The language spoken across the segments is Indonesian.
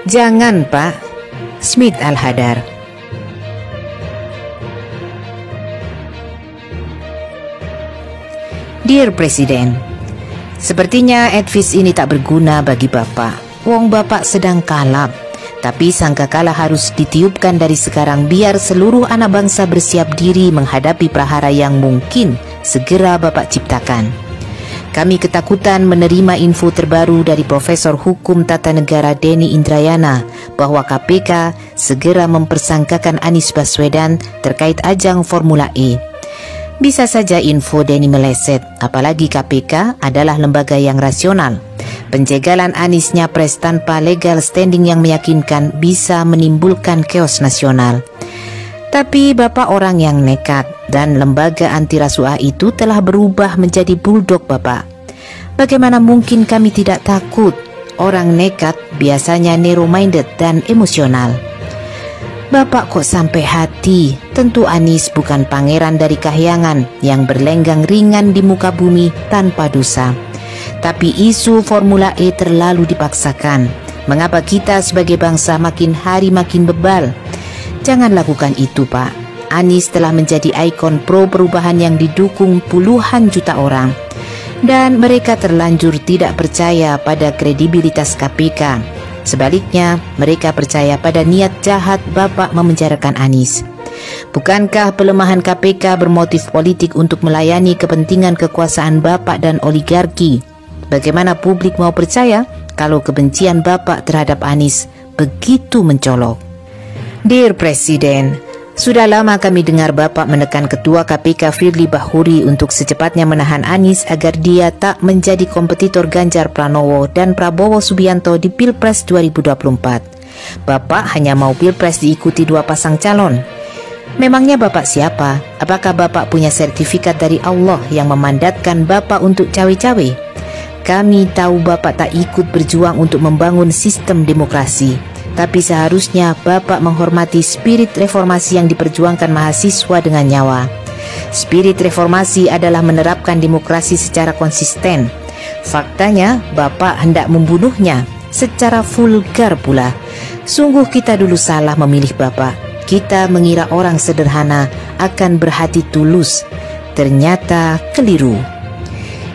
Jangan, Pak. Smith Al-Hadar. Dear Presiden, sepertinya advice ini tak berguna bagi Bapak. Wong Bapak sedang kalap. Tapi sangkakala harus ditiupkan dari sekarang biar seluruh anak bangsa bersiap diri menghadapi prahara yang mungkin segera Bapak ciptakan. Kami ketakutan menerima info terbaru dari Profesor Hukum Tata Negara Denny Indrayana bahwa KPK segera mempersangkakan Anies Baswedan terkait ajang Formula E. Bisa saja info Denny meleset, apalagi KPK adalah lembaga yang rasional. Penjagalan Anies nyapres tanpa legal standing yang meyakinkan bisa menimbulkan chaos nasional. Tapi Bapak orang yang nekat dan lembaga anti rasuah itu telah berubah menjadi bulldog Bapak. Bagaimana mungkin kami tidak takut? Orang nekat biasanya narrow-minded dan emosional. Bapak kok sampai hati? Tentu Anies bukan pangeran dari kahyangan yang berlenggang ringan di muka bumi tanpa dosa. Tapi isu Formula E terlalu dipaksakan. Mengapa kita sebagai bangsa makin hari makin bebal? Jangan lakukan itu, Pak. Anies telah menjadi ikon pro perubahan yang didukung puluhan juta orang. Dan mereka terlanjur tidak percaya pada kredibilitas KPK. Sebaliknya, mereka percaya pada niat jahat Bapak memenjarakan Anies. Bukankah pelemahan KPK bermotif politik untuk melayani kepentingan kekuasaan Bapak dan oligarki? Bagaimana publik mau percaya kalau kebencian Bapak terhadap Anies begitu mencolok? Dear Presiden, sudah lama kami dengar Bapak menekan Ketua KPK Firly Bahuri untuk secepatnya menahan Anies agar dia tak menjadi kompetitor Ganjar Pranowo dan Prabowo Subianto di Pilpres 2024. Bapak hanya mau Pilpres diikuti dua pasang calon. Memangnya Bapak siapa? Apakah Bapak punya sertifikat dari Allah yang memandatkan Bapak untuk cawe-cawe? Kami tahu Bapak tak ikut berjuang untuk membangun sistem demokrasi. Tapi seharusnya Bapak menghormati spirit reformasi yang diperjuangkan mahasiswa dengan nyawa. Spirit reformasi adalah menerapkan demokrasi secara konsisten. Faktanya Bapak hendak membunuhnya secara vulgar pula. Sungguh kita dulu salah memilih Bapak. Kita mengira orang sederhana akan berhati tulus. Ternyata keliru.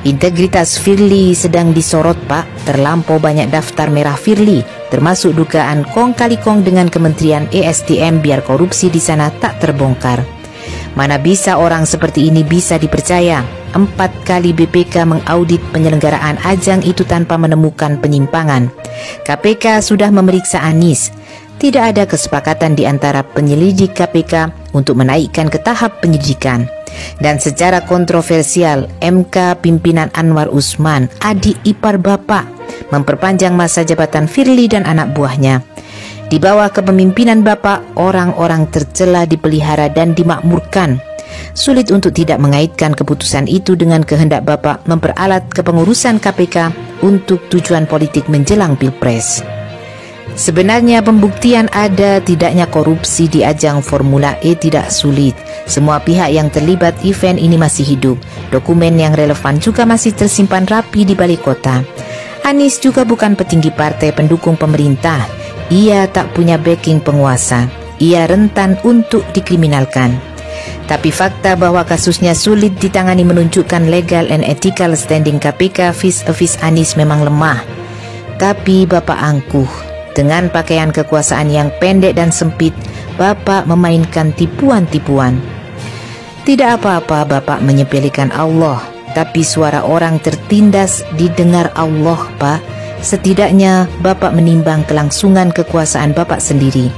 Integritas Firly sedang disorot, Pak. Terlampau banyak daftar merah Firly, termasuk dugaan kong kali kong dengan Kementerian ESDM biar korupsi di sana tak terbongkar. Mana bisa orang seperti ini bisa dipercaya? 4 kali BPK mengaudit penyelenggaraan ajang itu tanpa menemukan penyimpangan. KPK sudah memeriksa Anies. Tidak ada kesepakatan di antara penyelidik KPK untuk menaikkan ke tahap penyidikan. Dan secara kontroversial, MK pimpinan Anwar Usman, adik ipar Bapak, memperpanjang masa jabatan Firly dan anak buahnya. Di bawah kepemimpinan Bapak, orang-orang tercela dipelihara dan dimakmurkan. Sulit untuk tidak mengaitkan keputusan itu dengan kehendak Bapak memperalat kepengurusan KPK untuk tujuan politik menjelang Pilpres. Sebenarnya pembuktian ada tidaknya korupsi di ajang Formula E tidak sulit. Semua pihak yang terlibat event ini masih hidup. Dokumen yang relevan juga masih tersimpan rapi di balai kota. Anies juga bukan petinggi partai pendukung pemerintah. Ia tak punya backing penguasa. Ia rentan untuk dikriminalkan. Tapi fakta bahwa kasusnya sulit ditangani menunjukkan legal and ethical standing KPK vis-a-vis Anies memang lemah. Tapi Bapak angkuh. Dengan pakaian kekuasaan yang pendek dan sempit, Bapak memainkan tipuan-tipuan. Tidak apa-apa Bapak menyepelekan Allah, tapi suara orang tertindas didengar Allah, Pak. Setidaknya Bapak menimbang kelangsungan kekuasaan Bapak sendiri.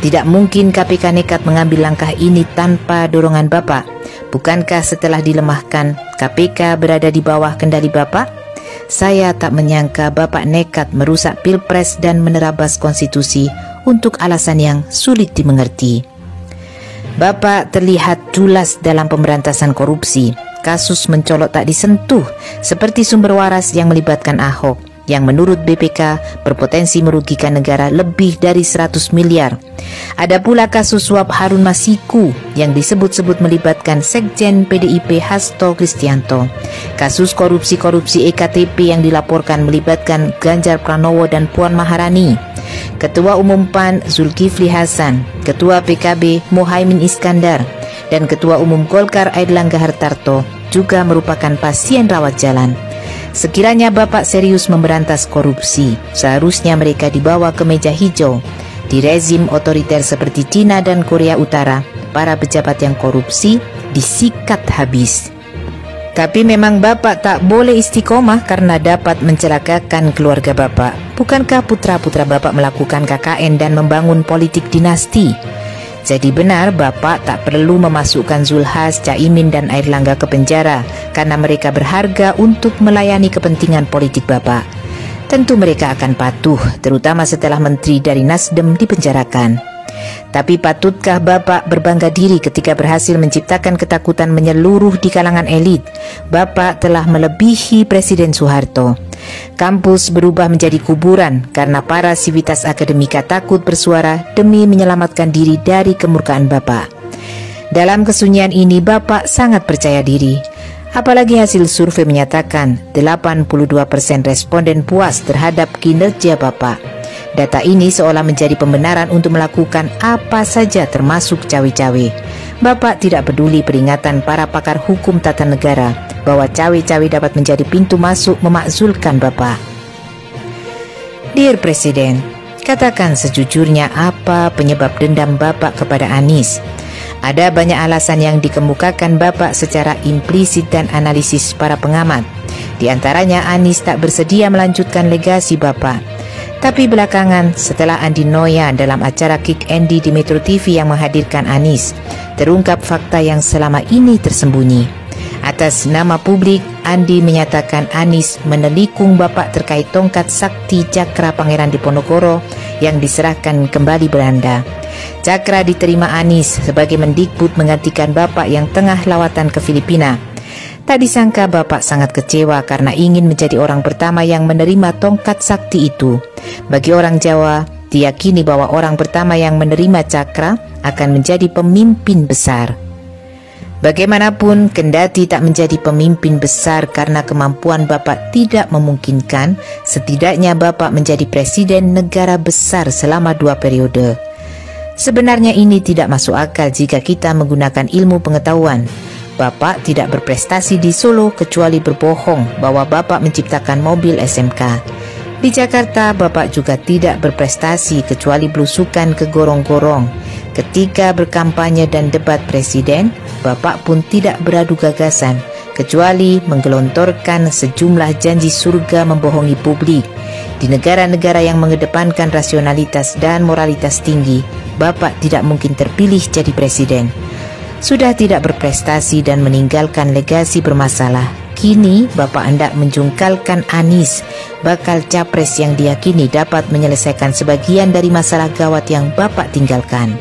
Tidak mungkin KPK nekat mengambil langkah ini tanpa dorongan Bapak. Bukankah setelah dilemahkan, KPK berada di bawah kendali Bapak? Saya tak menyangka Bapak nekat merusak Pilpres dan menerabas konstitusi untuk alasan yang sulit dimengerti. Bapak terlihat culas dalam pemberantasan korupsi. Kasus mencolok tak disentuh, seperti sumber waras yang melibatkan Ahok, yang menurut BPK berpotensi merugikan negara lebih dari 100 miliar. Ada pula kasus suap Harun Masiku yang disebut-sebut melibatkan Sekjen PDIP Hasto Kristianto. Kasus korupsi-korupsi EKTP yang dilaporkan melibatkan Ganjar Pranowo dan Puan Maharani. Ketua Umum PAN Zulkifli Hasan, Ketua PKB Muhaimin Iskandar, dan Ketua Umum Golkar Airlangga Hartarto juga merupakan pasien rawat jalan. Sekiranya Bapak serius memberantas korupsi, seharusnya mereka dibawa ke meja hijau. Di rezim otoriter seperti Cina dan Korea Utara, para pejabat yang korupsi disikat habis. Tapi memang Bapak tak boleh istiqomah karena dapat mencelakakan keluarga Bapak. Bukankah putra-putra Bapak melakukan KKN dan membangun politik dinasti? Jadi benar Bapak tak perlu memasukkan Zulhas, Caimin dan Airlangga ke penjara karena mereka berharga untuk melayani kepentingan politik Bapak. Tentu mereka akan patuh, terutama setelah menteri dari Nasdem dipenjarakan. Tapi patutkah Bapak berbangga diri ketika berhasil menciptakan ketakutan menyeluruh di kalangan elit? Bapak telah melebihi Presiden Soeharto. Kampus berubah menjadi kuburan karena para sivitas akademika takut bersuara demi menyelamatkan diri dari kemurkaan Bapak. Dalam kesunyian ini Bapak sangat percaya diri. Apalagi hasil survei menyatakan 82% responden puas terhadap kinerja Bapak. Data ini seolah menjadi pembenaran untuk melakukan apa saja termasuk cawe-cawe. Bapak tidak peduli peringatan para pakar hukum tata negara bahwa cawe-cawe dapat menjadi pintu masuk memakzulkan Bapak. Dear Presiden, katakan sejujurnya apa penyebab dendam Bapak kepada Anies? Ada banyak alasan yang dikemukakan Bapak secara implisit dan analisis para pengamat. Di antaranya Anies tak bersedia melanjutkan legasi Bapak. Tapi belakangan setelah Andi Noya dalam acara Kick Andy di Metro TV yang menghadirkan Anies, terungkap fakta yang selama ini tersembunyi. Atas nama publik, Andi menyatakan Anies menelikung Bapak terkait tongkat sakti Cakra Pangeran Diponegoro yang diserahkan kembali Belanda. Cakra diterima Anies sebagai Mendikbud menggantikan Bapak yang tengah lawatan ke Filipina. Tak disangka Bapak sangat kecewa karena ingin menjadi orang pertama yang menerima tongkat sakti itu. Bagi orang Jawa, diyakini bahwa orang pertama yang menerima cakra akan menjadi pemimpin besar. Bagaimanapun, kendati tak menjadi pemimpin besar karena kemampuan Bapak tidak memungkinkan, setidaknya Bapak menjadi presiden negara besar selama 2 periode. Sebenarnya ini tidak masuk akal jika kita menggunakan ilmu pengetahuan. Bapak tidak berprestasi di Solo kecuali berbohong bahwa Bapak menciptakan mobil SMK. Di Jakarta, Bapak juga tidak berprestasi kecuali belusukan ke gorong-gorong. Ketika berkampanye dan debat presiden, Bapak pun tidak beradu gagasan, kecuali menggelontorkan sejumlah janji surga membohongi publik. Di negara-negara yang mengedepankan rasionalitas dan moralitas tinggi, Bapak tidak mungkin terpilih jadi presiden. Sudah tidak berprestasi dan meninggalkan legasi bermasalah, kini Bapak hendak menjungkalkan Anies, bakal capres yang diyakini dapat menyelesaikan sebagian dari masalah gawat yang Bapak tinggalkan.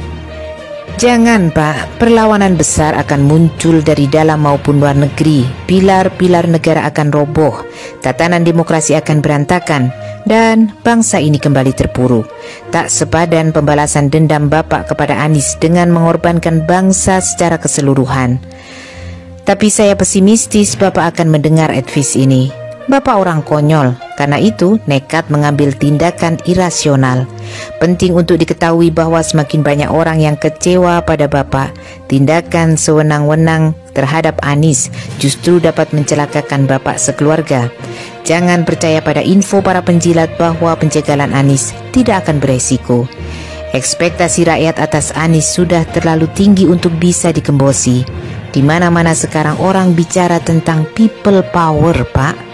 Jangan Pak, perlawanan besar akan muncul dari dalam maupun luar negeri. Pilar-pilar negara akan roboh, tatanan demokrasi akan berantakan, dan bangsa ini kembali terpuruk. Tak sepadan pembalasan dendam Bapak kepada Anies dengan mengorbankan bangsa secara keseluruhan. Tapi saya pesimistis Bapak akan mendengar advice ini. Bapak orang konyol, karena itu nekat mengambil tindakan irasional. Penting untuk diketahui bahwa semakin banyak orang yang kecewa pada Bapak, tindakan sewenang-wenang terhadap Anies justru dapat mencelakakan Bapak sekeluarga. Jangan percaya pada info para penjilat bahwa penjagalan Anies tidak akan beresiko. Ekspektasi rakyat atas Anies sudah terlalu tinggi untuk bisa dikembosi. Di mana-mana sekarang orang bicara tentang people power, Pak.